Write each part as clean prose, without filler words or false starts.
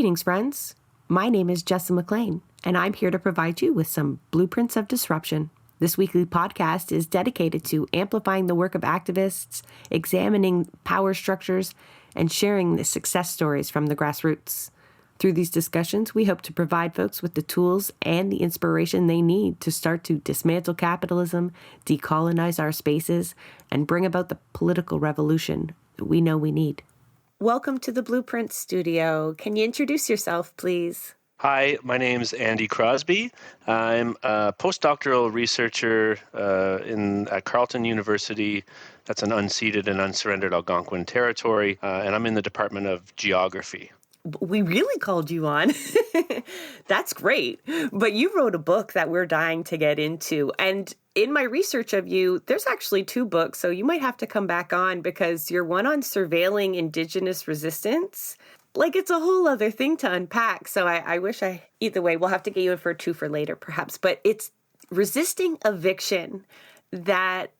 Greetings, friends. My name is Jessa McLean, and I'm here to provide you with some blueprints of disruption. This weekly podcast is dedicated to amplifying the work of activists, examining power structures, and sharing the success stories from the grassroots. Through these discussions, we hope to provide folks with the tools and the inspiration they need to start to dismantle capitalism, decolonize our spaces, and bring about the political revolution that we know we need. Welcome to the Blueprint Studio. Can you introduce yourself, please? Hi, my name's Andy Crosby. I'm a postdoctoral researcher at Carleton University. That's an unceded and unsurrendered Algonquin territory, and I'm in the Department of Geography. We really called you on. That's great. But you wrote a book that we're dying to get into. And in my research of you, there's actually two books. So you might have to come back on because your one on surveilling Indigenous resistance, like it's a whole other thing to unpack. So I wish either way, we'll have to get you in for a two for later perhaps. But it's resisting eviction that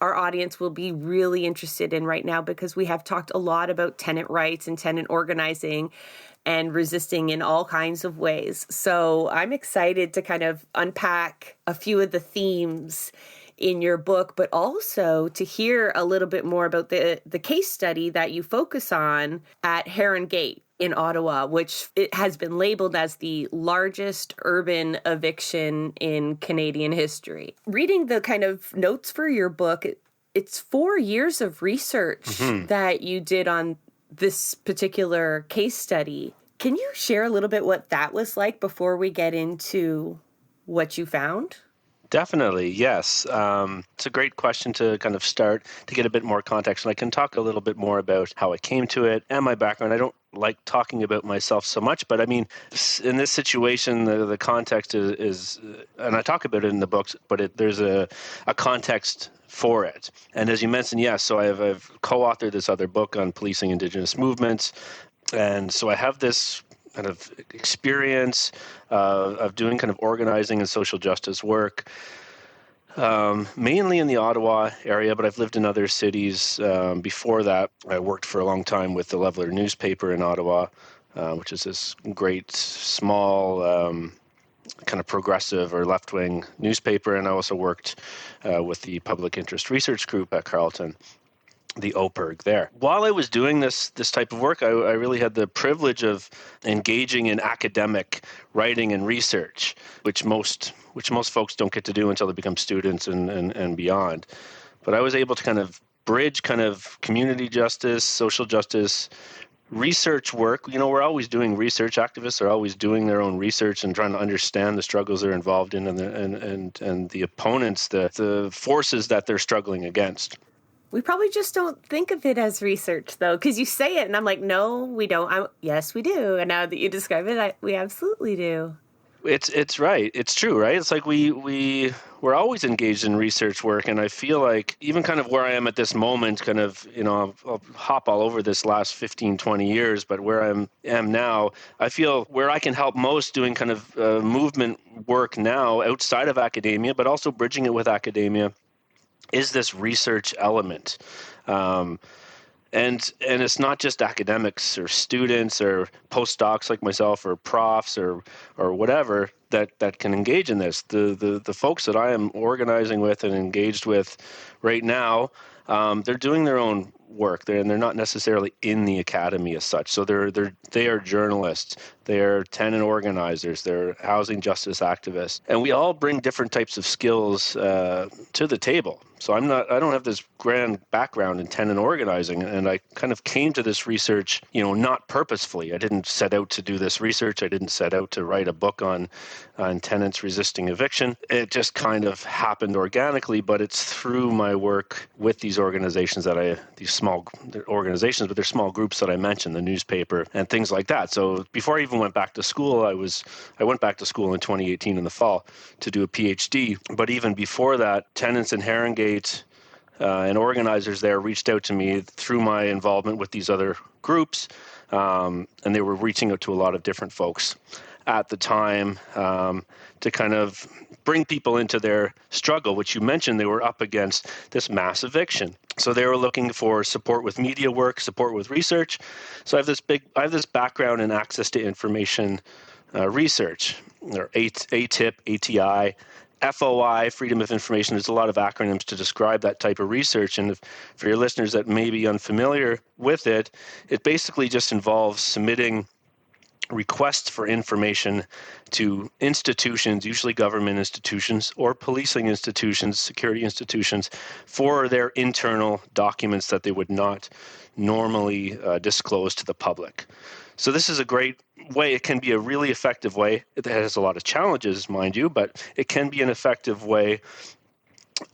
our audience will be really interested in right now, because we have talked a lot about tenant rights and tenant organizing and resisting in all kinds of ways. So I'm excited to kind of unpack a few of the themes in your book, but also to hear a little bit more about the case study that you focus on at Heron Gate in Ottawa, which it has been labeled as the largest urban eviction in Canadian history. Reading the kind of notes for your book, it's 4 years of research that you did on this particular case study. Can you share a little bit what that was like before we get into what you found? Definitely, yes. It's a great question to kind of start to get a bit more context. And I can talk a little bit more about how I came to it and my background. I don't like talking about myself so much, but I mean, in this situation, the context is, and I talk about it in the books, but there's a context for it. And as you mentioned, yes, so I've co-authored this other book on policing Indigenous movements. And so I have this kind of experience of doing kind of organizing and social justice work, mainly in the Ottawa area, but I've lived in other cities. Before that, I worked for a long time with the Leveler newspaper in Ottawa, which is this great, small, kind of progressive or left-wing newspaper. And I also worked with the Public Interest Research Group at Carleton, the OPIRG there. While I was doing this type of work, I really had the privilege of engaging in academic writing and research, which most folks don't get to do until they become students and beyond. But I was able to kind of bridge kind of community justice, social justice, research work. You know, we're always doing research. Activists are always doing their own research and trying to understand the struggles they're involved in and the opponents, the forces that they're struggling against. We probably just don't think of it as research, though, because you say it, and I'm like, no, we don't. Yes, we do. And now that you describe it, we absolutely do. It's right. It's true, right? It's like we're always engaged in research work, and I feel like even kind of where I am at this moment, kind of, you know, I'll hop all over this last 15, 20 years, but where I am now, I feel where I can help most doing kind of movement work now outside of academia, but also bridging it with academia, is this research element. And it's not just academics or students or postdocs like myself or profs or whatever that can engage in this. The folks that I am organizing with and engaged with right now, they're doing their own work there, and they're not necessarily in the academy as such. So they are journalists, they are tenant organizers, they're housing justice activists, and we all bring different types of skills to the table. So I don't have this grand background in tenant organizing, and I kind of came to this research, you know, not purposefully. I didn't set out to do this research. I didn't set out to write a book on tenants resisting eviction. It just kind of happened organically, but it's through my work with these organizations these small organizations, but they're small groups that I mentioned, the newspaper and things like that. So before I even went back to school, I went back to school in 2018 in the fall to do a PhD. But even before that, Tenants in Heron Gate, and organizers there reached out to me through my involvement with these other groups, and they were reaching out to a lot of different folks at the time to kind of bring people into their struggle, which you mentioned they were up against this mass eviction. So they were looking for support with media work, support with research. So I have this background in access to information research, or ATIP, ATI, FOI, Freedom of Information. There's a lot of acronyms to describe that type of research. And for your listeners that may be unfamiliar with it, it basically just involves submitting requests for information to institutions, usually government institutions or policing institutions, security institutions, for their internal documents that they would not normally disclose to the public. So this is a great way. It can be a really effective way. It has a lot of challenges, mind you, but it can be an effective way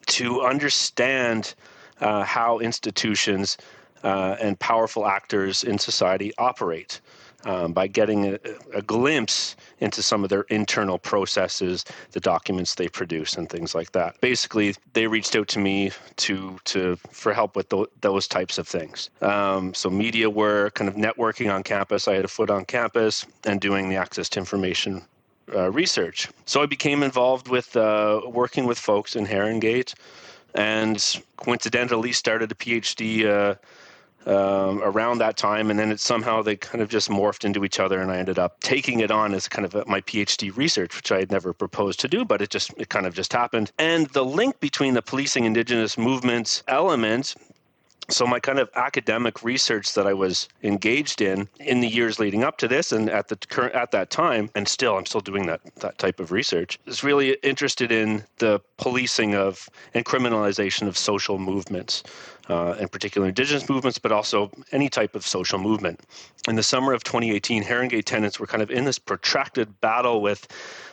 to understand how institutions and powerful actors in society operate. By getting a glimpse into some of their internal processes, the documents they produce, and things like that. Basically, they reached out to me for help with those types of things. So media work, kind of networking on campus. I had a foot on campus and doing the access to information research. So I became involved with working with folks in Herongate, and coincidentally started a PhD around that time, and then they kind of just morphed into each other, and I ended up taking it on as kind of my PhD research, which I had never proposed to do, but it kind of just happened. And the link between the policing Indigenous movements element, so my kind of academic research that I was engaged in the years leading up to this, and at that time, and I'm still doing that type of research, is really interested in the policing of and criminalization of social movements, in particular Indigenous movements, but also any type of social movement. In the summer of 2018, Herongate tenants were kind of in this protracted battle with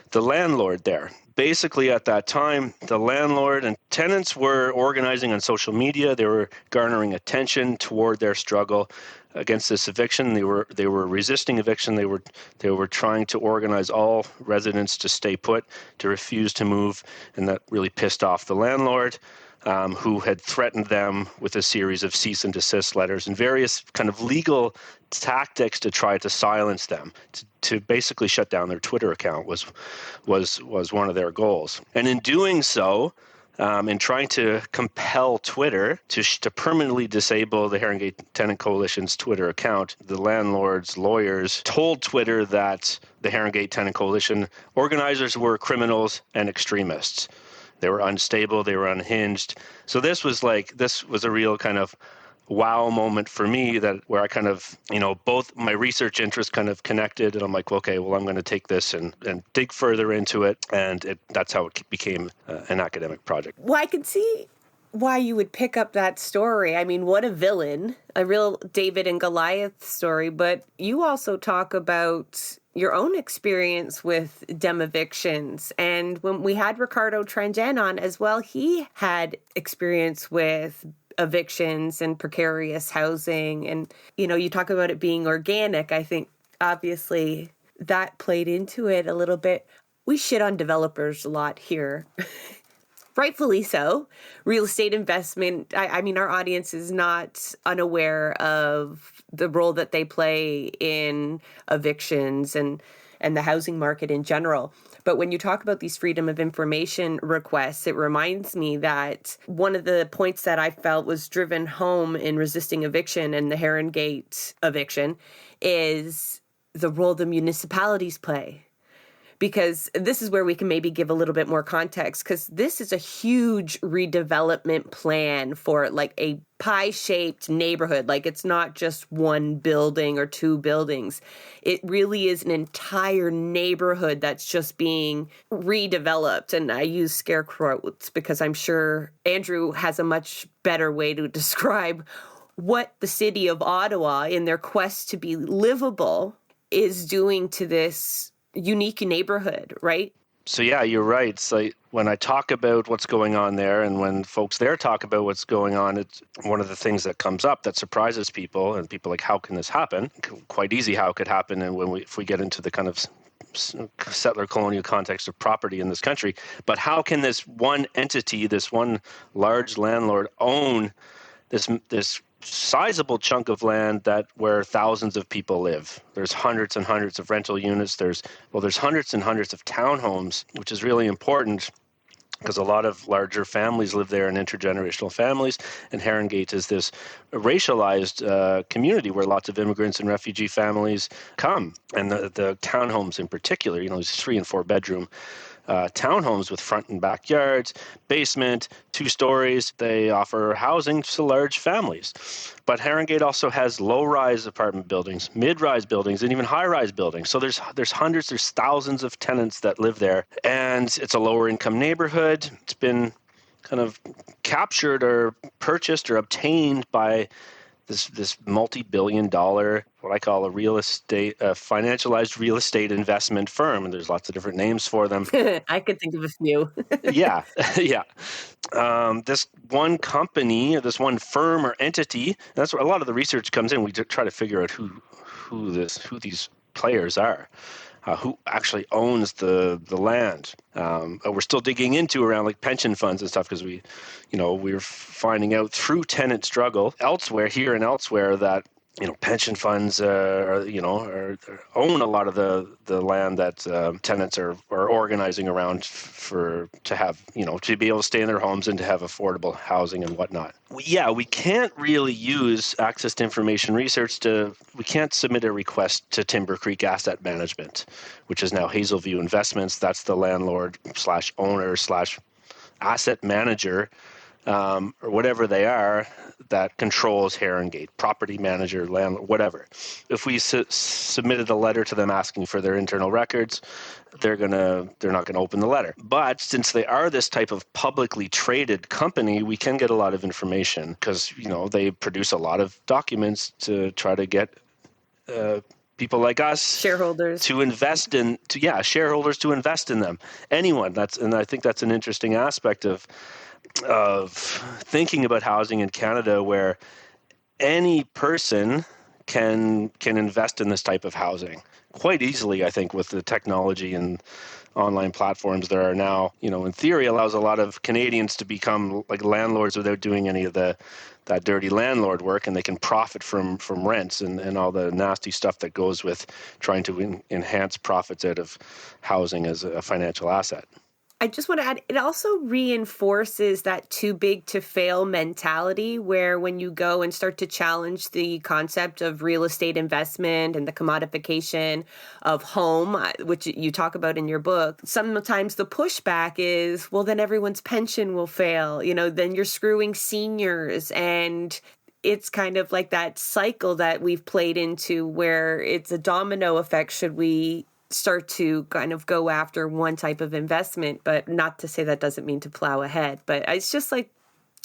the landlord there. Basically, at that time, the landlord and tenants were organizing on social media. They were garnering attention toward their struggle against this eviction. They were resisting eviction. They were trying to organize all residents to stay put, to refuse to move, and that really pissed off the landlord, who had threatened them with a series of cease and desist letters and various kind of legal tactics to try to silence them, to basically shut down their Twitter account was one of their goals. And in doing so, in trying to compel Twitter to permanently disable the Herongate Tenant Coalition's Twitter account, the landlord's lawyers told Twitter that the Herongate Tenant Coalition organizers were criminals and extremists. They were unstable, they were unhinged. So this was a real kind of wow moment for me, where I kind of, both my research interests kind of connected, and I'm like, okay, well, I'm going to take this and dig further into it, and that's how it became an academic project. Well, I can see why you would pick up that story. I mean, what a villain, a real David and Goliath story, but you also talk about your own experience with dem evictions. And when we had Ricardo Trangen on as well, he had experience with evictions and precarious housing. And, you talk about it being organic. I think obviously that played into it a little bit. We shit on developers a lot here. Rightfully so. Real estate investment, I mean, our audience is not unaware of the role that they play in evictions and the housing market in general. But when you talk about these freedom of information requests, it reminds me that one of the points that I felt was driven home in resisting eviction and the Herongate eviction is the role the municipalities play. Because this is where we can maybe give a little bit more context, because this is a huge redevelopment plan for like a pie-shaped neighborhood. Like, it's not just one building or two buildings. It really is an entire neighborhood that's just being redeveloped. And I use scare quotes because I'm sure Andrew has a much better way to describe what the city of Ottawa, in their quest to be livable, is doing to this unique neighborhood, right? So yeah, you're right. It's like when I talk about what's going on there, and when folks there talk about what's going on, it's one of the things that comes up that surprises people, and people like, how can this happen? Quite easy how it could happen. And if we get into the kind of settler colonial context of property in this country. But how can this one entity, this one large landlord, own this sizable chunk of land that where thousands of people live? There's hundreds and hundreds of rental units. There's hundreds and hundreds of townhomes, which is really important because a lot of larger families live there in intergenerational families. And Herongate is this racialized community where lots of immigrants and refugee families come. And the townhomes in particular, these 3 and 4 bedroom townhomes with front and backyards, basement, 2 stories. They offer housing to large families. But Herongate also has low-rise apartment buildings, mid-rise buildings, and even high-rise buildings. So there's thousands of tenants that live there. And it's a lower-income neighborhood. It's been kind of captured or purchased or obtained by this multi-billion-dollar, what I call a financialized real estate investment firm, and there's lots of different names for them. I could think of a few. Yeah. This one company, this one firm or entity, that's where a lot of the research comes in. We try to figure out who these players are. Who actually owns the land. We're still digging into around like pension funds and stuff because we're finding out through tenant struggle here and elsewhere that pension funds own a lot of the land that tenants are organizing around to have to be able to stay in their homes and to have affordable housing and whatnot. We can't really use access to information research we can't submit a request to Timber Creek Asset Management, which is now Hazelview Investments. That's the landlord / owner / asset manager or whatever they are that controls Herongate, property manager, landlord, whatever. If we submitted a letter to them asking for their internal records, they're not gonna open the letter. But since they are this type of publicly traded company, we can get a lot of information because they produce a lot of documents to try to get people like us, shareholders, to invest in shareholders to invest in them. Anyone. And I think that's an interesting aspect of thinking about housing in Canada, where any person can invest in this type of housing quite easily. I think with the technology and online platforms there are now, in theory, allows a lot of Canadians to become like landlords without doing any of that dirty landlord work, and they can profit from rents and all the nasty stuff that goes with trying to enhance profits out of housing as a financial asset. I just want to add, it also reinforces that too big to fail mentality, where when you go and start to challenge the concept of real estate investment and the commodification of home, which you talk about in your book, sometimes the pushback is, well, then everyone's pension will fail. Then you're screwing seniors. And it's kind of like that cycle that we've played into where it's a domino effect. Should we start to kind of go after one type of investment, but not to say that doesn't mean to plow ahead. But it's just like,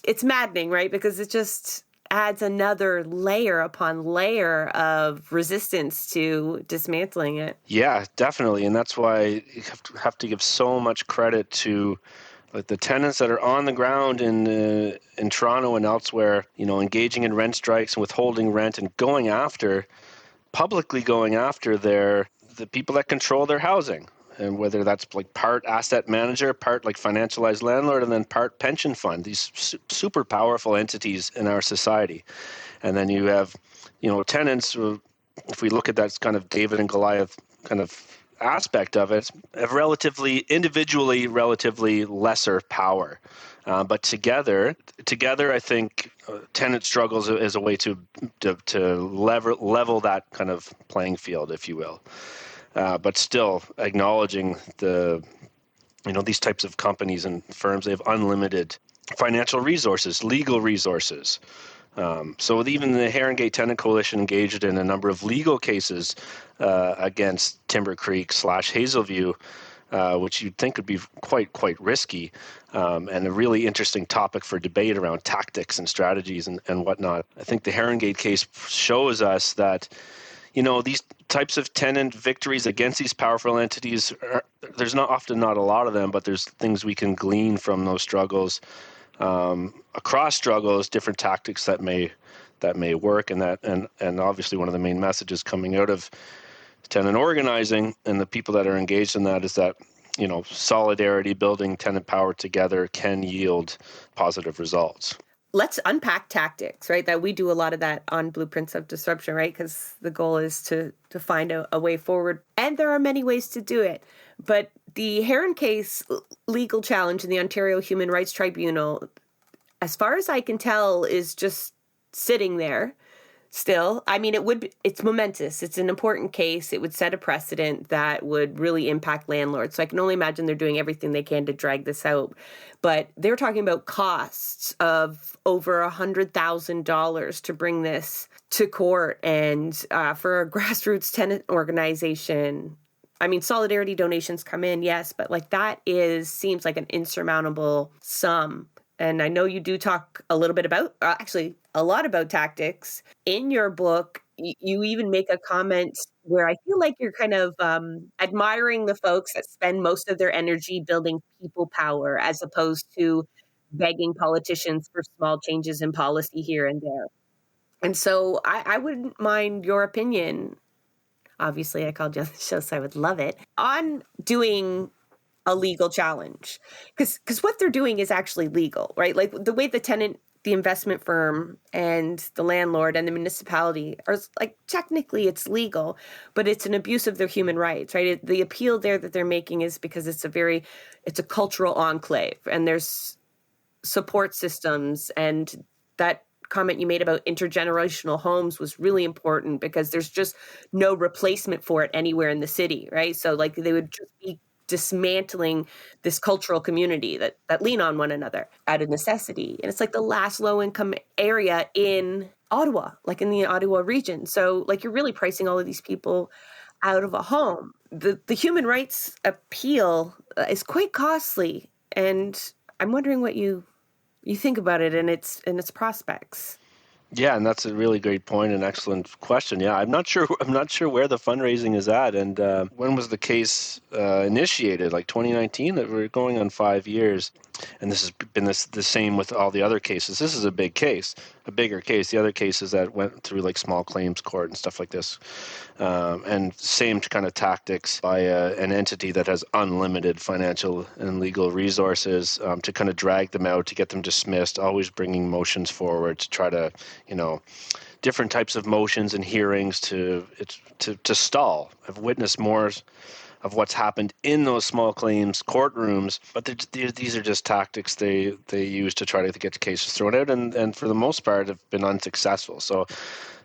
it's maddening, right? Because it just adds another layer upon layer of resistance to dismantling it. Yeah, definitely. And that's why you have to give so much credit to the tenants that are on the ground in Toronto and elsewhere, engaging in rent strikes and withholding rent and publicly going after the people that control their housing, and whether that's like part asset manager, part like financialized landlord, and then part pension fund, these super powerful entities in our society. And then you have, tenants, if we look at that kind of David and Goliath kind of aspect of it, have relatively lesser power. But together, I think tenant struggles is a way to level that kind of playing field, if you will. But still acknowledging these types of companies and firms, they have unlimited financial resources, legal resources. So even the Herongate Tenant Coalition engaged in a number of legal cases against Timber Creek / Hazelview, which you'd think would be quite risky, and a really interesting topic for debate around tactics and strategies and whatnot. I think the Herongate case shows us that these types of tenant victories against these powerful entities, there's not a lot of them, but there's things we can glean from those struggles, across struggles, different tactics that may work, and obviously one of the main messages coming out of tenant organizing and the people that are engaged in that is that, solidarity, building tenant power together can yield positive results. Let's unpack tactics, right? That we do a lot of that on Blueprints of Disruption, right? Because the goal is to find a way forward. And there are many ways to do it. But the Heron case legal challenge in the Ontario Human Rights Tribunal, as far as I can tell, is just sitting there still. I mean, it's momentous. It's an important case. It would set a precedent that would really impact landlords. So I can only imagine they're doing everything they can to drag this out. But they're talking about costs of over $100,000 to bring this to court. And for a grassroots tenant organization, I mean, solidarity donations come in, yes, but that seems like an insurmountable sum. And I know you do talk a little bit about, actually, a lot about tactics. In your book, you even make a comment where I feel like you're kind of admiring the folks that spend most of their energy building people power as opposed to begging politicians for small changes in policy here and there. And so I wouldn't mind your opinion. Obviously, I called you on the show, so I would love it. On doing a legal challenge, because what they're doing is actually legal, right? Like the way the tenant, the investment firm, and the landlord and the municipality are, technically it's legal, but it's an abuse of their human rights, right? The appeal there that they're making is because it's a cultural enclave, and there's support systems, and that comment you made about intergenerational homes was really important because there's just no replacement for it anywhere in the city, right? So they would just be dismantling this cultural community that lean on one another out of necessity. And it's the last low income area in Ottawa, in the Ottawa region. So you're really pricing all of these people out of a home. The human rights appeal is quite costly. And I'm wondering what you think about it and its prospects. Yeah, and that's a really great point and excellent question. Yeah, I'm not sure where the fundraising is at, and when was the case initiated? 2019. That we're going on 5 years, and this has been the same with all the other cases. This is a big case, a bigger case. The other cases that went through small claims court and stuff like this, and same kind of tactics by an entity that has unlimited financial and legal resources to kind of drag them out, to get them dismissed, always bringing motions forward to try to, different types of motions and hearings to stall. I've witnessed more of what's happened in those small claims courtrooms, but these are just tactics they use to try to get the cases thrown out, and for the most part have been unsuccessful. So,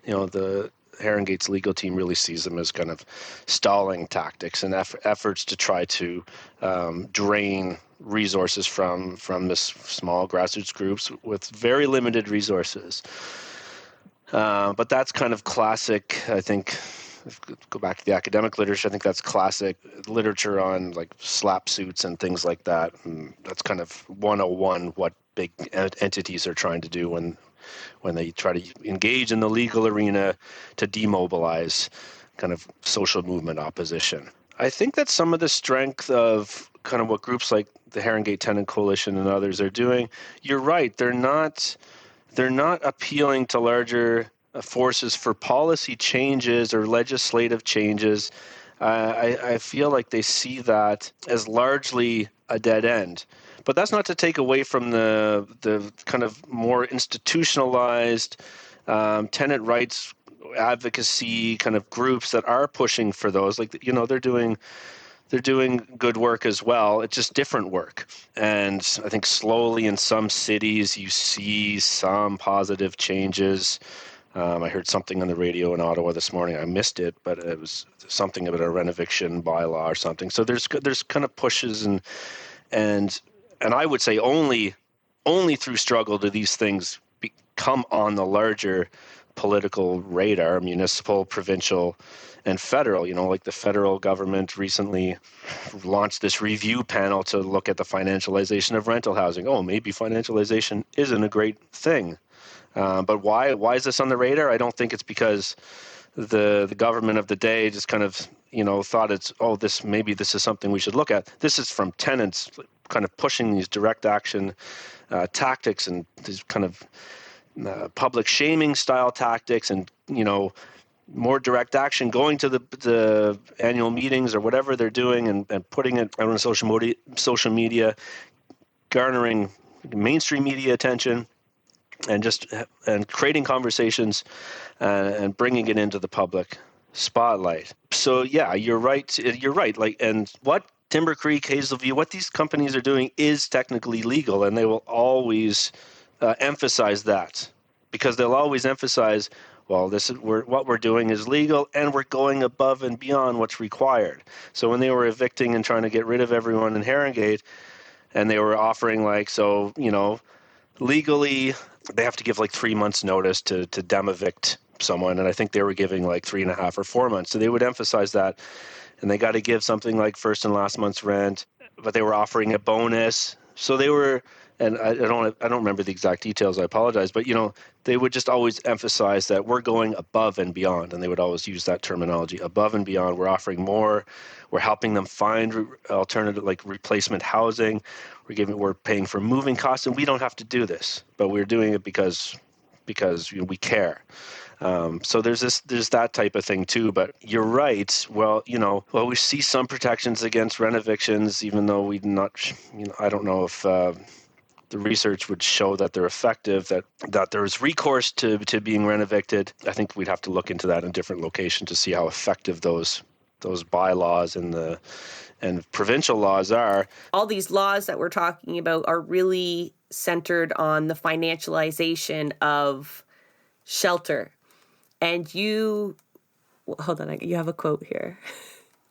the Herringate's legal team really sees them as kind of stalling tactics and efforts to try to drain resources from this small grassroots groups with very limited resources. But that's kind of classic, I think. Go back to the academic literature. I think that's classic literature on slap suits and things like that. And that's kind of 101 what big entities are trying to do when they try to engage in the legal arena to demobilize kind of social movement opposition. I think that some of the strength of kind of what groups like the Herringate Tenant Coalition and others are doing, you're right, they're not appealing to larger forces for policy changes or legislative changes. I feel like they see that as largely a dead end. But that's not to take away from the kind of more institutionalized tenant rights advocacy kind of groups that are pushing for those. They're doing good work as well. It's just different work. And I think slowly in some cities you see some positive changes. I heard something on the radio in Ottawa this morning. I missed it, but it was something about a rent-eviction bylaw or something. So there's kind of pushes and I would say only through struggle do these things come on the larger political radar, municipal, provincial, and federal. The federal government recently launched this review panel to look at the financialization of rental housing. Oh, maybe financialization isn't a great thing. But why is this on the radar? I don't think it's because the government of the day just kind of thought this is something we should look at. This is from tenants kind of pushing these direct action tactics and these kind of public shaming style tactics, and more direct action, going to the annual meetings or whatever they're doing and putting it out on social media, garnering mainstream media attention, and creating conversations and bringing it into the public spotlight. So yeah, you're right. Like, and what Timber Creek, Hazelview, what these companies are doing is technically legal, and they will always emphasize that, because they'll always emphasize, well, what we're doing is legal, and we're going above and beyond what's required. So when they were evicting and trying to get rid of everyone in Herongate, and they were offering legally, they have to give like 3 months notice to dem-evict someone, and I think they were giving like 3.5 or 4 months. So they would emphasize that, and they got to give something like first and last month's rent, but they were offering a bonus. So they were, and I don't remember the exact details, I apologize, but they would just always emphasize that we're going above and beyond, and they would always use that terminology, above and beyond. We're offering more. We're helping them find alternative, like replacement housing. We're paying for moving costs, and we don't have to do this, but we're doing it because we care. So there's that type of thing too. But you're right. Well, we see some protections against rent evictions, even though we not, I don't know if the research would show that they're effective, that there's recourse to being rent evicted. I think we'd have to look into that in different locations to see how effective those bylaws and provincial laws are. All these laws that we're talking about are really centered on the financialization of shelter. And hold on, you have a quote here.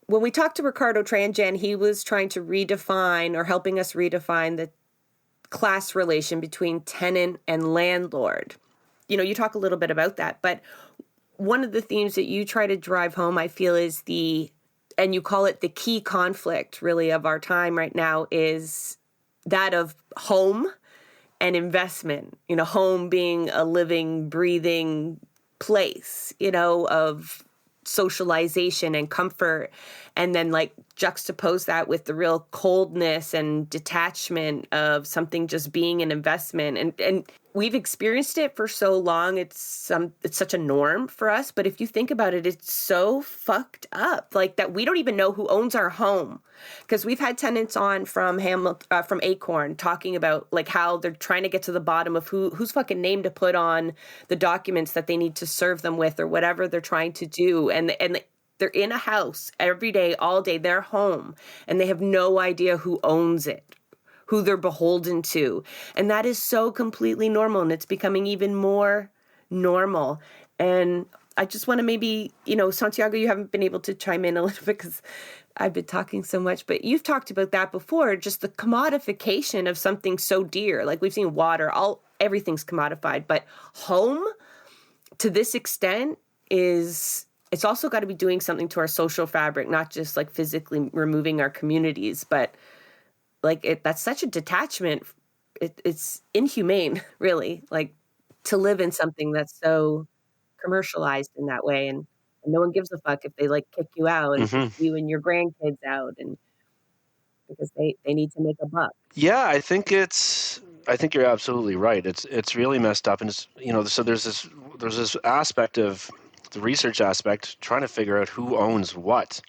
When we talked to Ricardo Tranjan, he was trying to redefine, or helping us redefine, the class relation between tenant and landlord. You talk a little bit about that, but one of the themes that you try to drive home, I feel, is and you call it the key conflict really of our time right now, is that of home and investment. Home being a living, breathing place, of socialization and comfort, and then like juxtapose that with the real coldness and detachment of something just being an investment. And we've experienced it for so long. It's such a norm for us. But if you think about it, it's so fucked up, like that we don't even know who owns our home. Because we've had tenants on from Acorn talking about like how they're trying to get to the bottom of whose fucking name to put on the documents that they need to serve them with, or whatever they're trying to do. And they're in a house every day, all day, they're home, and they have no idea who owns it, who they're beholden to. And that is so completely normal, and it's becoming even more normal. And I just want to maybe, Santiago, you haven't been able to chime in a little bit because I've been talking so much, but you've talked about that before, just the commodification of something so dear. Like we've seen water, everything's commodified, but home to this extent it's also got to be doing something to our social fabric, not just like physically removing our communities, but like that's such a detachment. It's inhumane, really, like to live in something that's so commercialized in that way. And no one gives a fuck if they like kick you out and kick you and your grandkids out, and because they need to make a buck. Yeah, I think you're absolutely right. It's really messed up, and so there's this aspect of the research aspect, trying to figure out who owns what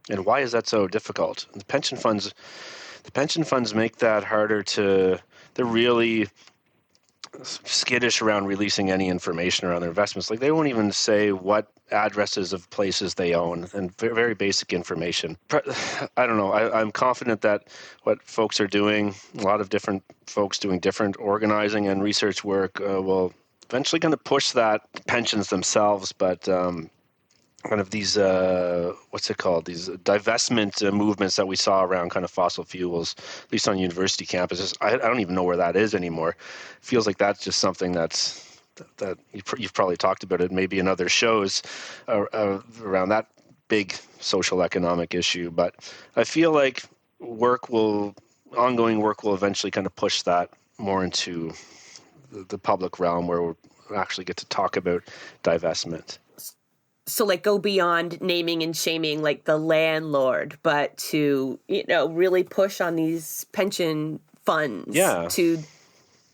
and why is that so difficult. And the pension funds make that harder they're really skittish around releasing any information around their investments. Like they won't even say what addresses of places they own, and very, very basic information. I don't know. I'm confident that what folks are doing, a lot of different folks doing different organizing and research work, will eventually going to push that pensions themselves, but kind of these what's it called, these divestment movements that we saw around kind of fossil fuels, at least on university campuses. I don't even know where that is anymore. Feels like that's just something that you've probably talked about it maybe in other shows around that big social economic issue. But I feel like ongoing work will eventually kind of push that more into the public realm, where we'll actually get to talk about divestment. So like go beyond naming and shaming like the landlord, but to, really push on these pension funds to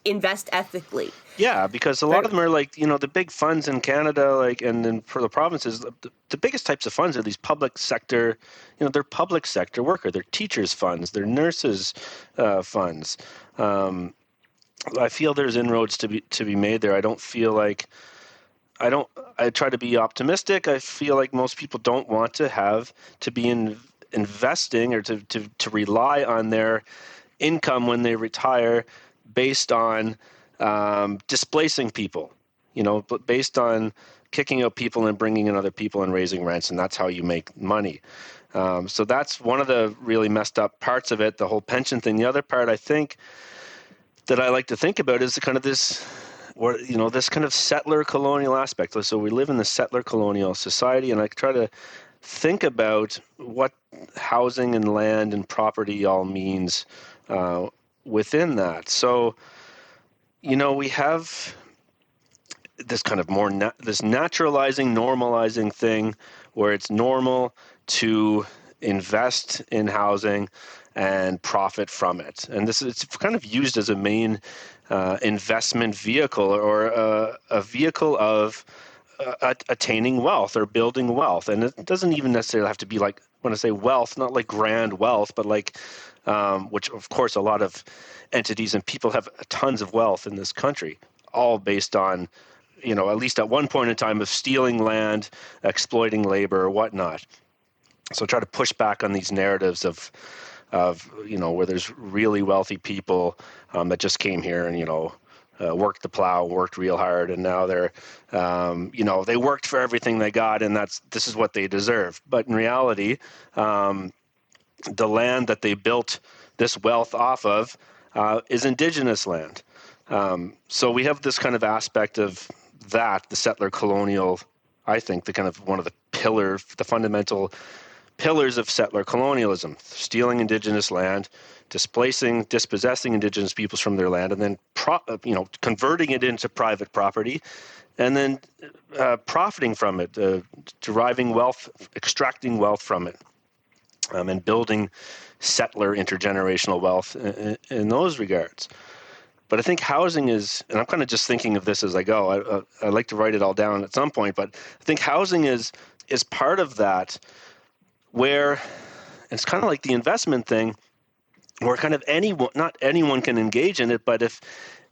invest ethically. Yeah, because a lot of them are like, the big funds in Canada, like, and then for the provinces, the biggest types of funds are these public sector, they're public sector worker, they're teachers' funds, they're nurses' funds. I feel there's inroads to be made there. I don't feel like I try to be optimistic. I feel like most people don't want to have to be investing or to rely on their income when they retire based on displacing people, but based on kicking out people and bringing in other people and raising rents, and that's how you make money. So that's one of the really messed up parts of it, the whole pension thing. The other part, I think, that I like to think about is kind of this, this kind of settler colonial aspect. So we live in the settler colonial society, and I try to think about what housing and land and property all means within that. So, we have this kind of more this naturalizing, normalizing thing where it's normal to invest in housing and profit from it. And it's kind of used as a main investment vehicle or a vehicle of attaining wealth or building wealth. And it doesn't even necessarily have to be like, when I say wealth, not like grand wealth, but like, which of course a lot of entities and people have tons of wealth in this country, all based on, at least at one point in time of stealing land, exploiting labor or whatnot. So try to push back on these narratives of where there's really wealthy people that just came here and, worked the plow, worked real hard, and now they're, they worked for everything they got, and this is what they deserve. But in reality, the land that they built this wealth off of is Indigenous land. So we have this kind of aspect of that, the settler colonial, I think, the kind of one of the fundamental pillars of settler colonialism: stealing Indigenous land, dispossessing Indigenous peoples from their land, and then converting it into private property, and then profiting from it, deriving wealth, extracting wealth from it, and building settler intergenerational wealth in those regards. But I think housing is, and I'm kind of just thinking of this as I go. I like to write it all down at some point, but I think housing is part of that, where it's kind of like the investment thing, where kind of not anyone can engage in it, but if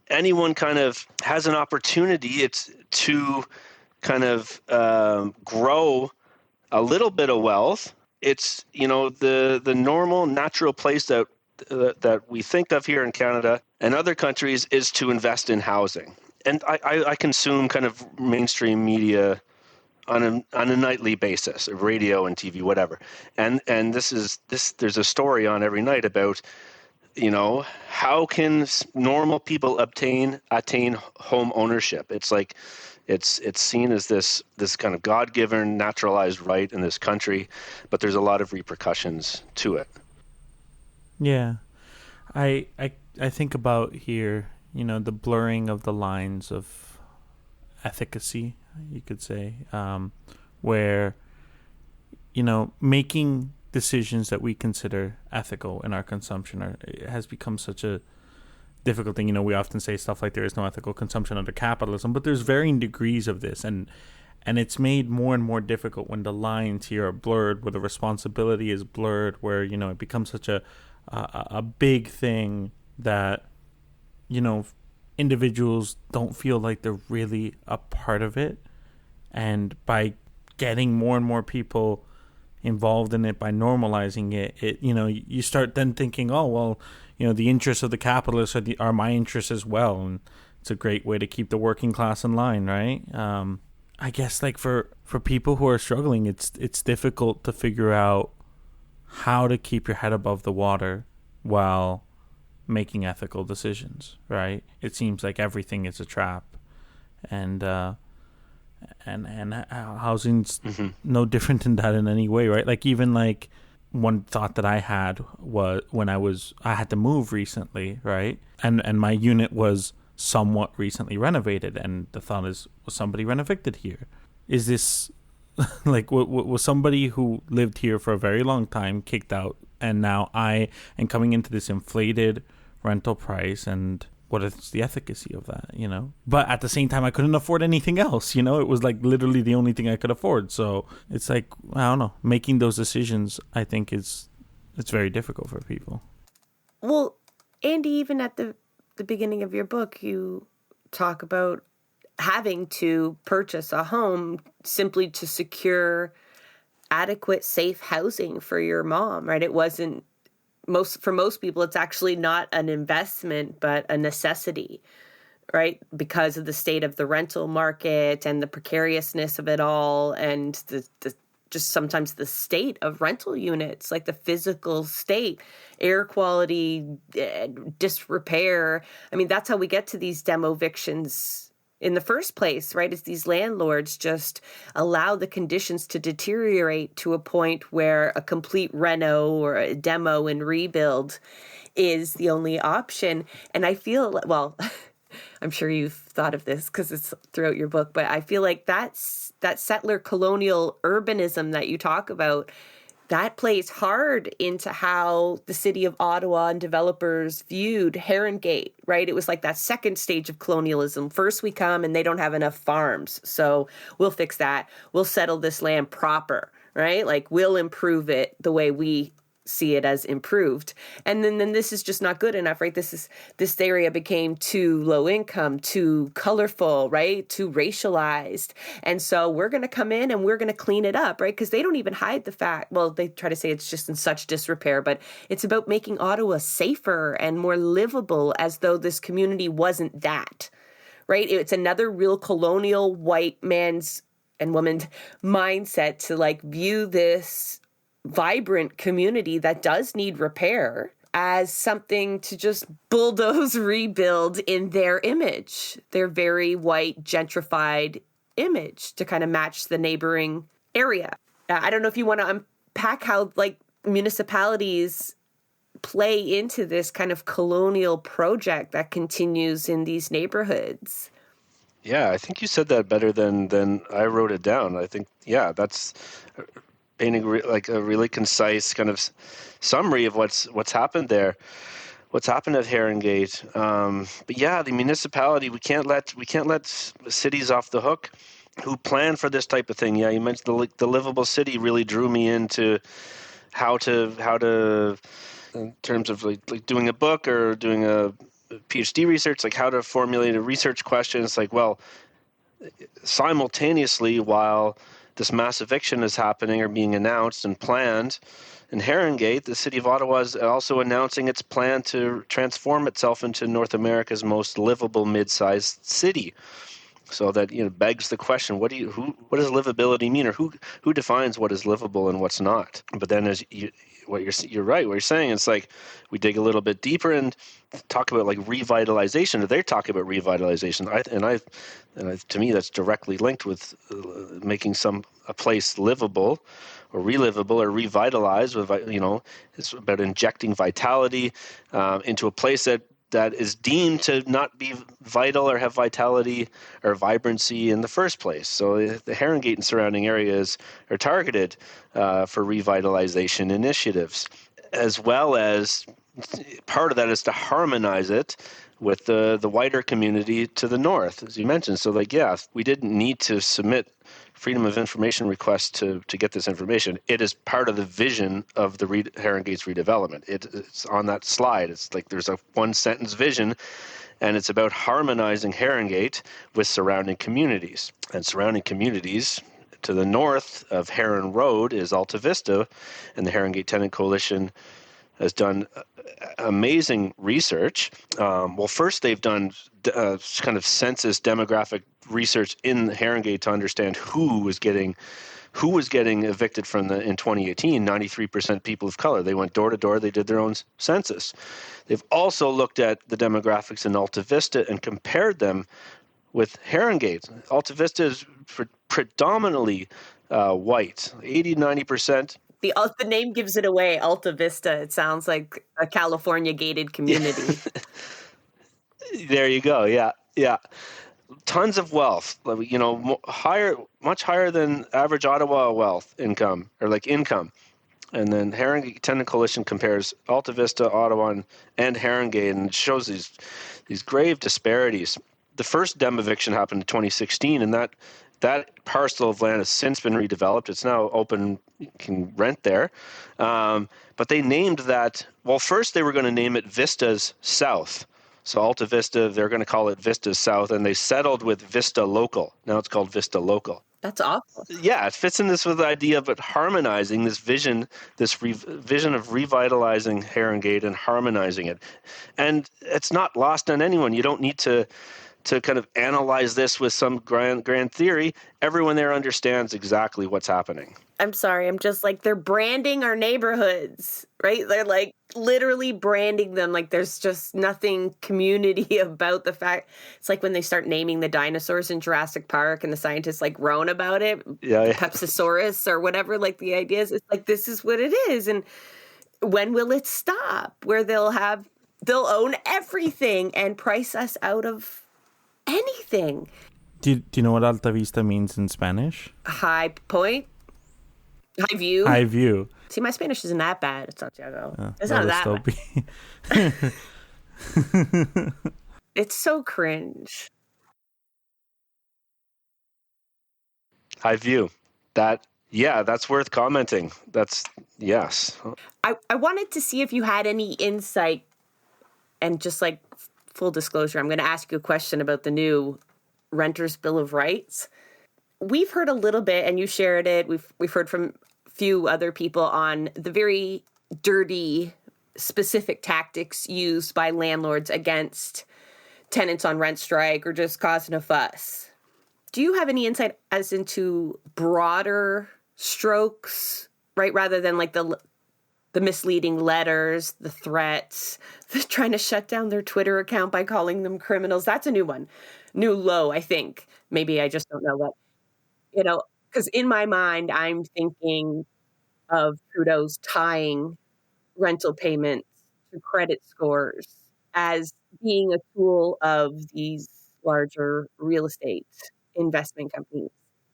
anyone kind of has an opportunity, it's to kind of grow a little bit of wealth. It's, the normal, natural place that we think of here in Canada and other countries is to invest in housing. And I consume kind of mainstream media on a nightly basis, radio and TV, whatever. And there's a story on every night about, how can normal people attain home ownership? It's like it's seen as this kind of God-given, naturalized right in this country, but there's a lot of repercussions to it. Yeah. I think about here, the blurring of the lines of efficacy, you could say, where, making decisions that we consider ethical in our consumption has become such a difficult thing. We often say stuff like there is no ethical consumption under capitalism, but there's varying degrees of this, and it's made more and more difficult when the lines here are blurred, where the responsibility is blurred, where, it becomes such a big thing that, individuals don't feel like they're really a part of it. And by getting more and more people involved in it, by normalizing it, you start then thinking, oh, well, the interests of the capitalists are my interests as well. And it's a great way to keep the working class in line, right? I guess like for people who are struggling, it's difficult to figure out how to keep your head above the water while making ethical decisions, right? It seems like everything is a trap, and housing's no different than that in any way, right? Like even like one thought that I had was when I had to move recently, right? And my unit was somewhat recently renovated, and the thought is, was somebody renovated here? Is this like was somebody who lived here for a very long time kicked out, and now I am coming into this inflated rental price, and what is the efficacy of that, you know? But at the same time, I couldn't afford anything else, you know? It was like literally the only thing I could afford. So it's like, I don't know, making those decisions, I think it's very difficult for people. Well, Andy, even at the beginning of your book, you talk about having to purchase a home simply to secure adequate, safe housing for your mom, right? It wasn't for most people, it's actually not an investment, but a necessity, right? Because of the state of the rental market and the precariousness of it all, and the just sometimes the state of rental units, like the physical state, air quality, disrepair. I mean, that's how we get to these demo evictions in the first place, right? It's these landlords just allow the conditions to deteriorate to a point where a complete reno or a demo and rebuild is the only option. And I feel, well, I'm sure you've thought of this because it's throughout your book, but I feel like that settler colonial urbanism that you talk about, that plays hard into how the city of Ottawa and developers viewed Herongate, right? It was like that second stage of colonialism. First we come and they don't have enough farms, so we'll fix that. We'll settle this land proper, right? Like we'll improve it the way we see it as improved. And then this is just not good enough, right? This area became too low income, too colorful, right? Too racialized. And so we're going to come in and we're going to clean it up, right? Because they don't even hide the fact, well, they try to say it's just in such disrepair, but it's about making Ottawa safer and more livable, as though this community wasn't that, right? It's another real colonial white man's and woman's mindset to like view this vibrant community that does need repair as something to just bulldoze, rebuild in their image, their very white, gentrified image to kind of match the neighboring area. I don't know if you want to unpack how like municipalities play into this kind of colonial project that continues in these neighborhoods. Yeah, I think you said that better than I wrote it down. I think, yeah, that's painting like a really concise kind of summary of what's happened there, what's happened at Herongate. But yeah, the municipality, we can't let cities off the hook who plan for this type of thing. Yeah, you mentioned the livable city really drew me into how to in terms of like doing a book or doing a PhD research, like how to formulate a research question. It's like, well, simultaneously while this mass eviction is happening or being announced and planned in Herongate, the city of Ottawa is also announcing its plan to transform itself into North America's most livable mid-sized city. So that, you know, begs the question: what does livability mean, or who defines what is livable and what's not? But then, you're right. What you're saying, it's like we dig a little bit deeper and talk about like revitalization. Or they talk about revitalization. To me, that's directly linked with making a place livable, or relivable, or revitalized. With, you know, it's about injecting vitality into a place that is deemed to not be vital or have vitality or vibrancy in the first place. So the Herongate and surrounding areas are targeted for revitalization initiatives, as well as part of that is to harmonize it with the wider community to the north, as you mentioned. So like, yeah, we didn't need to submit freedom of information requests to get this information. It is part of the vision of the Herongate's redevelopment. It's on that slide. It's like there's a one sentence vision, and it's about harmonizing Herongate with surrounding communities. And surrounding communities to the north of Heron Road is Alta Vista, and the Herongate Tenant Coalition has done amazing research. Well, first they've done kind of census demographic research in Herongate to understand who was getting evicted in 2018. 93% people of color. They went door to door. They did their own census. They've also looked at the demographics in Alta Vista and compared them with Herongate. Alta Vista is predominantly white, 80-90%. The name gives it away, Alta Vista. It sounds like a California gated community. There you go. Yeah, yeah. Tons of wealth, you know, much higher than average Ottawa income. And then Herongate Tenant Coalition compares Alta Vista, Ottawa, and Herongate, and it shows these grave disparities. The first dem eviction happened in 2016, and that parcel of land has since been redeveloped. It's now open, you can rent there. But they named that, well, first they were going to name it Vistas South. So Alta Vista, they're going to call it Vistas South, and they settled with Vista Local. Now it's called Vista Local. That's awful. Yeah, it fits in this with the idea of it harmonizing this vision, vision of revitalizing Herongate and harmonizing it. And it's not lost on anyone. You don't need to kind of analyze this with some grand theory. Everyone there understands exactly what's happening. I'm sorry. I'm just like, they're branding our neighborhoods, right? They're like literally branding them. Like there's just nothing community about the fact. It's like when they start naming the dinosaurs in Jurassic Park and the scientists like groan about it. Yeah. Pepsisaurus or whatever. Like the idea is, it's like, this is what it is. And when will it stop? Where they'll own everything and price us out of anything. Do you know what Alta Vista means in Spanish? High point? High view? High view. See, my Spanish isn't that bad. It's Santiago. It's not that bad. It's so cringe. High view. That's worth commenting. Yes. I wanted to see if you had any insight, and just like full disclosure, I'm going to ask you a question about the new Renters' Bill of Rights. We've heard a little bit, and you shared it. We've heard from a few other people on the very dirty, specific tactics used by landlords against tenants on rent strike or just causing a fuss. Do you have any insight as into broader strokes, right? Rather than like the misleading letters, the threats, trying to shut down their Twitter account by calling them criminals. That's a new one. New low, I think. Maybe I just don't know what, because in my mind, I'm thinking of Trudeau's tying rental payments to credit scores as being a tool of these larger real estate investment companies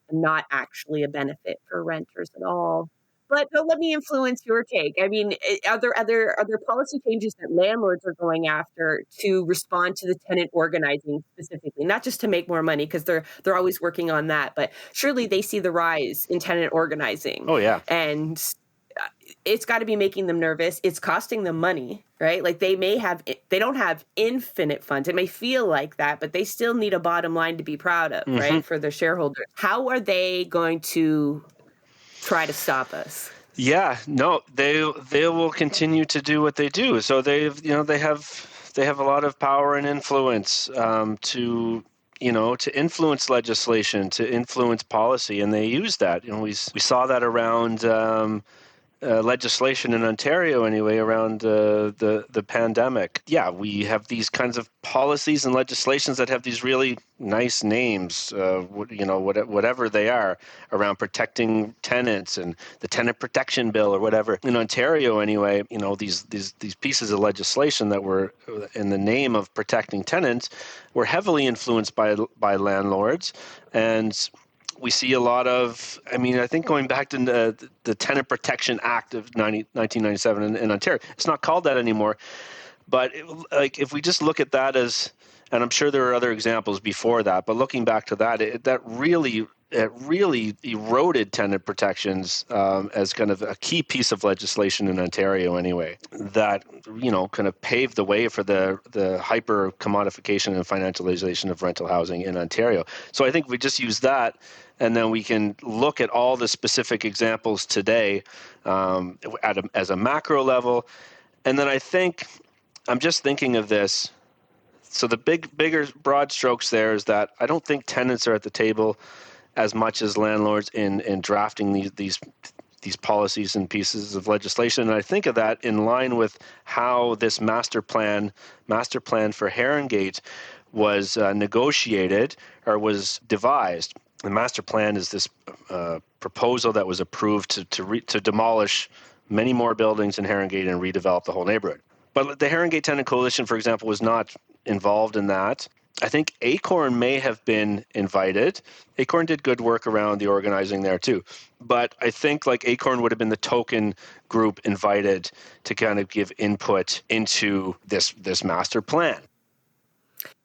and not actually a benefit for renters at all. But let me influence your take. I mean, are there policy changes that landlords are going after to respond to the tenant organizing specifically, not just to make more money, because they're always working on that, but surely they see the rise in tenant organizing. Oh yeah, and it's got to be making them nervous. It's costing them money, right? Like they don't have infinite funds. It may feel like that, but they still need a bottom line to be proud of, right, for their shareholders. How are they going to try to stop us? Yeah, no, they will continue to do what they do. So they have a lot of power and influence to influence legislation, to influence policy, and they use that. We saw that around legislation in Ontario anyway around the pandemic. Yeah, we have these kinds of policies and legislations that have these really nice names, whatever they are, around protecting tenants and the tenant protection bill or whatever. In Ontario anyway, these pieces of legislation that were in the name of protecting tenants were heavily influenced by landlords. And we see a lot of, I think going back to the Tenant Protection Act of 1997 in Ontario, it's not called that anymore. But if we just look at that as, and I'm sure there are other examples before that, but looking back to that, it really eroded tenant protections as kind of a key piece of legislation in Ontario anyway, that kind of paved the way for the hyper commodification and financialization of rental housing in Ontario. So I think we just use that, and then we can look at all the specific examples today as a macro level. And then I'm just thinking of this. So the bigger broad strokes there is that I don't think tenants are at the table as much as landlords in drafting these policies and pieces of legislation. And I think of that in line with how this master plan for Herongate was negotiated or was devised. The master plan is this proposal that was approved to demolish many more buildings in Herongate and redevelop the whole neighborhood. But the Herongate Tenant Coalition, for example, was not involved in that. I think Acorn may have been invited. Acorn did good work around the organizing there too. But I think like Acorn would have been the token group invited to kind of give input into this master plan.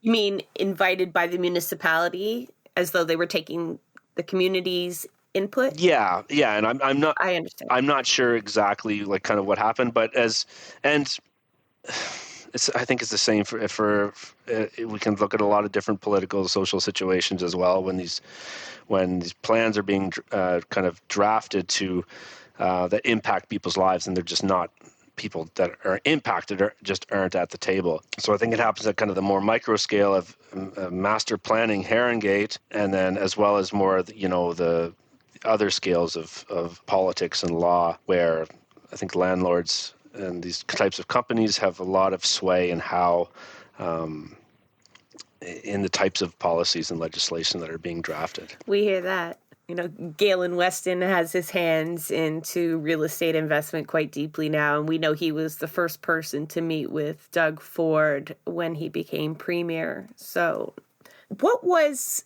You mean invited by the municipality as though they were taking the community's input? Yeah, and I'm not I understand. I'm not sure exactly like kind of what happened, but I think it's the same for we can look at a lot of different political, social situations as well when these plans are being kind of drafted to that impact people's lives, and they're just not people that are impacted or just aren't at the table. So I think it happens at kind of the more micro scale of master planning Herongate, and then as well as more the other scales of politics and law, where I think landlords and these types of companies have a lot of sway in how in the types of policies and legislation that are being drafted. We hear that. Galen Weston has his hands into real estate investment quite deeply now, and we know he was the first person to meet with Doug Ford when he became premier. So what was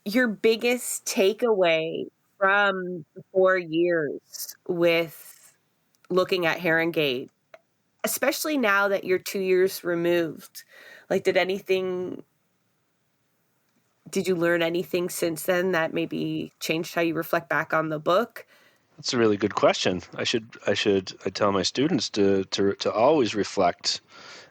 your biggest takeaway from the 4 years with looking at Herongate, especially now that you're 2 years removed? Like, did you learn anything since then that maybe changed how you reflect back on the book? That's a really good question. I tell my students to always reflect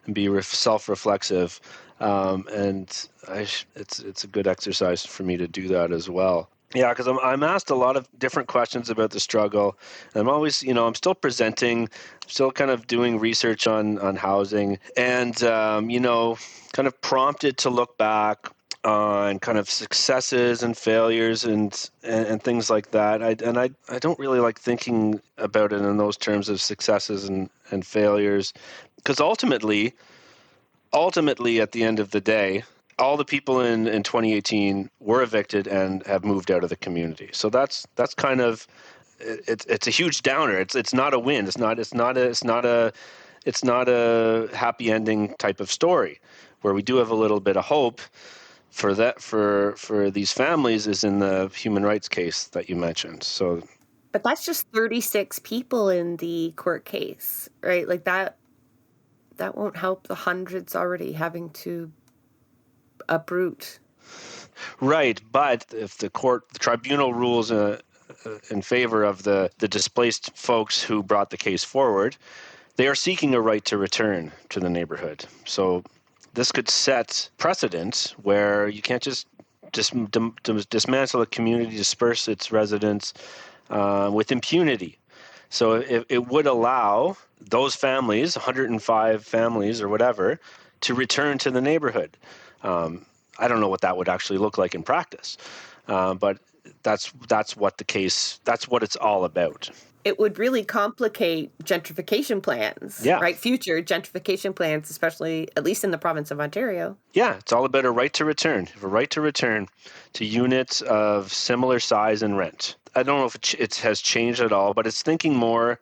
and be self-reflexive, and it's a good exercise for me to do that as well. Yeah, because I'm asked a lot of different questions about the struggle. And I'm always, I'm still presenting, still kind of doing research on housing, and kind of prompted to look back on kind of successes and failures and things like that. I don't really like thinking about it in those terms of successes and failures, because ultimately at the end of the day, all the people in 2018 were evicted and have moved out of the community. So that's kind of it's a huge downer. It's not a win. It's not a happy ending type of story. Where we do have a little bit of hope for that for these families is in the human rights case that you mentioned. So, but that's just 36 people in the court case, right? Like that won't help the hundreds already having to uproot. Right, but if the tribunal rules in favor of the displaced folks who brought the case forward, they are seeking a right to return to the neighborhood. So this could set precedent where you can't just dismantle a community, disperse its residents with impunity. So it would allow those families, 105 families or whatever, to return to the neighborhood. I don't know what that would actually look like in practice, but that's what it's all about. It would really complicate gentrification plans, right? Future gentrification plans, especially at least in the province of Ontario. Yeah, it's all about a right to return. A right to return to units of similar size and rent. I don't know if it has changed at all, but it's thinking more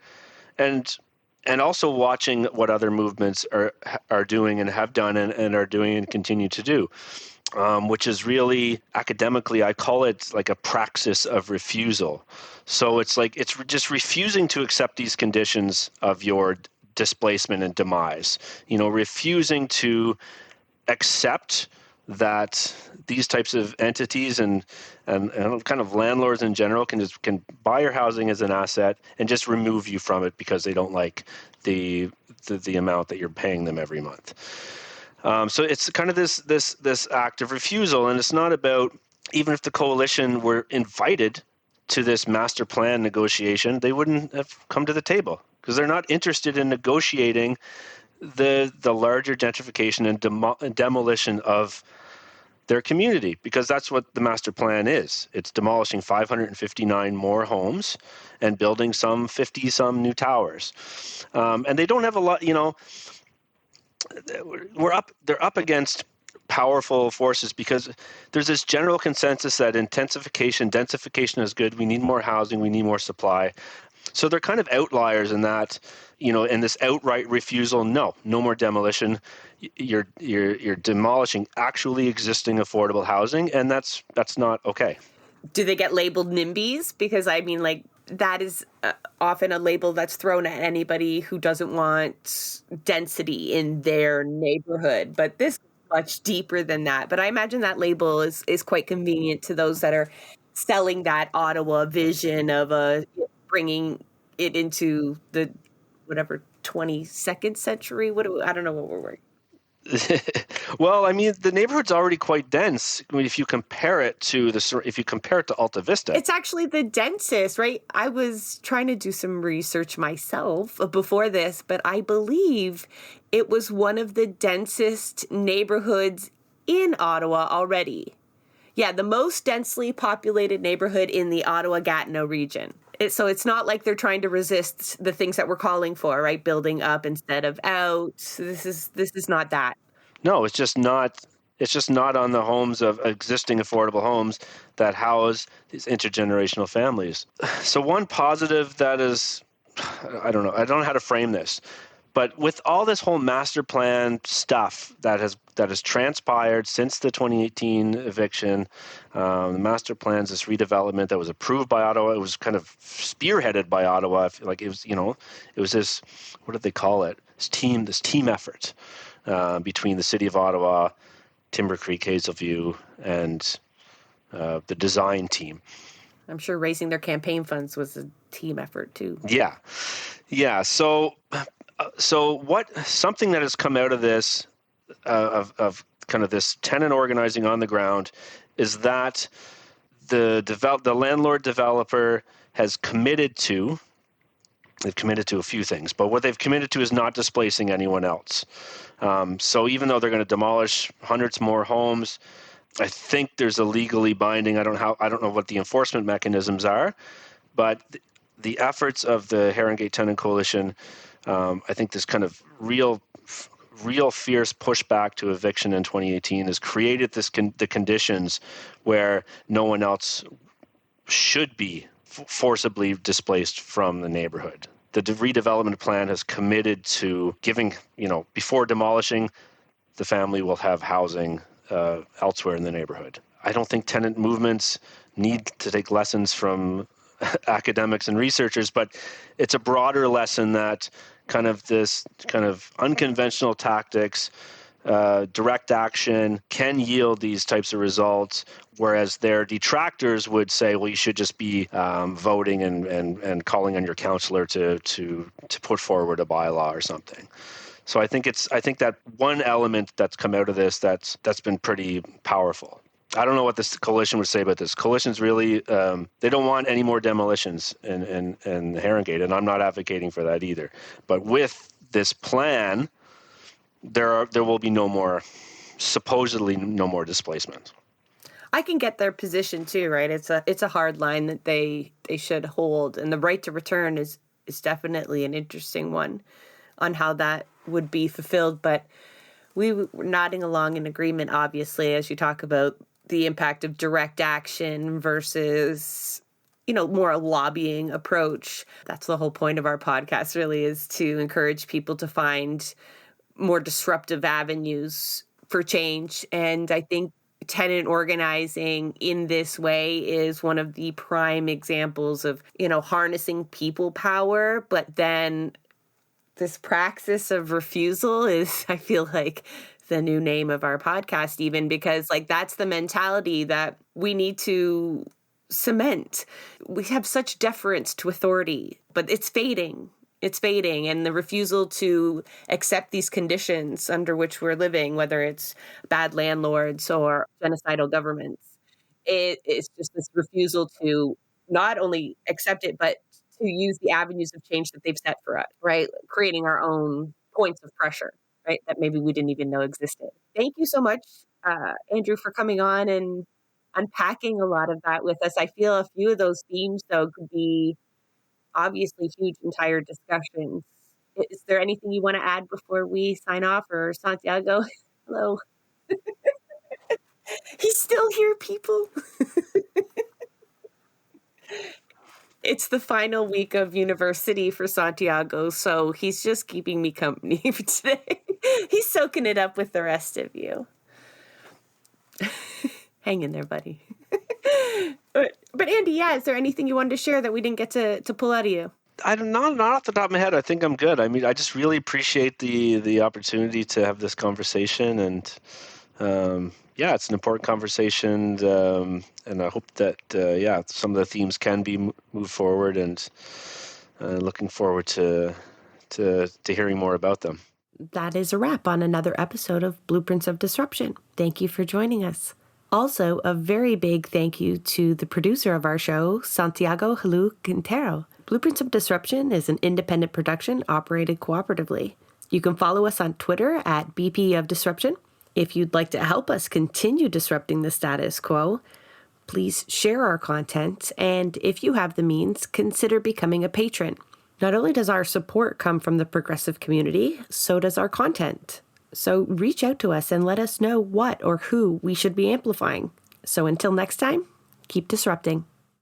and also watching what other movements are doing and have done and are doing and continue to do. Which is really academically, I call it like a praxis of refusal. So it's like it's just refusing to accept these conditions of your displacement and demise. Refusing to accept that these types of entities and kind of landlords in general can buy your housing as an asset and just remove you from it because they don't like the amount that you're paying them every month. So it's kind of this act of refusal, and it's not about, even if the coalition were invited to this master plan negotiation, they wouldn't have come to the table because they're not interested in negotiating the larger gentrification and demolition of their community, because that's what the master plan is. It's demolishing 559 more homes and building some 50-some new towers. And they don't have a lot, they're up against powerful forces because there's this general consensus that densification is good. We need more housing. We need more supply. So they're kind of outliers in that, in this outright refusal, no more demolition. You're demolishing actually existing affordable housing, and that's not okay. Do they get labeled NIMBYs? Because I mean, like, that is often a label that's thrown at anybody who doesn't want density in their neighborhood. But this is much deeper than that. But I imagine that label is quite convenient to those that are selling that Ottawa vision of bringing it into the whatever 22nd century. I don't know what we're. Well, I mean, the neighborhood's already quite dense. I mean, if you compare it to Alta Vista. It's actually the densest, right? I was trying to do some research myself before this, but I believe it was one of the densest neighborhoods in Ottawa already. Yeah, the most densely populated neighborhood in the Ottawa-Gatineau region. So it's not like they're trying to resist the things that we're calling for, right? Building up instead of out. This is not that. No, it's just not. It's just not on the homes of existing affordable homes that house these intergenerational families. So one positive that is, I don't know how to frame this, but with all this whole master plan stuff that has transpired since the 2018 eviction, the master plans, this redevelopment that was approved by Ottawa, it was kind of spearheaded by Ottawa. I feel like it was, it was this, what did they call it? This team effort between the City of Ottawa, Timber Creek, Hazelview, and the design team. I'm sure raising their campaign funds was a team effort too. Yeah. So something that has come out of this, of kind of this tenant organizing on the ground, is that the landlord developer has committed to. They've committed to a few things, but what they've committed to is not displacing anyone else. So even though they're going to demolish hundreds more homes, I think there's a legally binding. I don't know what the enforcement mechanisms are, but the efforts of the Herongate Tenant Coalition, I think this kind of real fierce pushback to eviction in 2018 has created the conditions where no one else should be forcibly displaced from the neighborhood. The redevelopment plan has committed to giving, before demolishing, the family will have housing elsewhere in the neighborhood. I don't think tenant movements need to take lessons from academics and researchers, but it's a broader lesson that kind of unconventional tactics, direct action can yield these types of results, whereas their detractors would say, well, you should just be voting and calling on your counselor to put forward a bylaw or something. So I think that one element that's come out of this that's been pretty powerful. I don't know what this coalition would say about this. Coalition's really, they don't want any more demolitions in Herongate, and I'm not advocating for that either. But with this plan, there will be supposedly no more displacement. I can get their position too, right? It's a hard line that they should hold, and the right to return is definitely an interesting one on how that would be fulfilled. But we were nodding along in agreement, obviously, as you talk about the impact of direct action versus, more a lobbying approach. That's the whole point of our podcast, really, is to encourage people to find more disruptive avenues for change. And I think tenant organizing in this way is one of the prime examples of, harnessing people power, but then this praxis of refusal is, I feel like, the new name of our podcast, even, because that's the mentality that we need to cement. We have such deference to authority, but it's fading. It's fading. And the refusal to accept these conditions under which we're living, whether it's bad landlords or genocidal governments, it's just this refusal to not only accept it, but to use the avenues of change that they've set for us, right? Creating our own points of pressure, right? That maybe we didn't even know existed. Thank you so much, Andrew, for coming on and unpacking a lot of that with us. I feel a few of those themes, though, could be obviously huge entire discussions. Is there anything you want to add before we sign off? Or Santiago? Hello. He's still here, people. It's the final week of university for Santiago, so he's just keeping me company for today. He's soaking it up with the rest of you. Hang in there, buddy. But Andy, yeah, is there anything you wanted to share that we didn't get to pull out of you? Not off the top of my head. I think I'm good. I mean, I just really appreciate the opportunity to have this conversation, and yeah, it's an important conversation, and I hope that yeah, some of the themes can be moved forward, and looking forward to hearing more about them. That is a wrap on another episode of Blueprints of Disruption. Thank you for joining us. Also, a very big thank you to the producer of our show, Santiago Halu Quintero. Blueprints of Disruption is an independent production operated cooperatively. You can follow us on Twitter at BP of Disruption. If you'd like to help us continue disrupting the status quo, please share our content, and if you have the means, consider becoming a patron. Not only does our support come from the progressive community, so does our content. So reach out to us and let us know what or who we should be amplifying. So until next time, keep disrupting.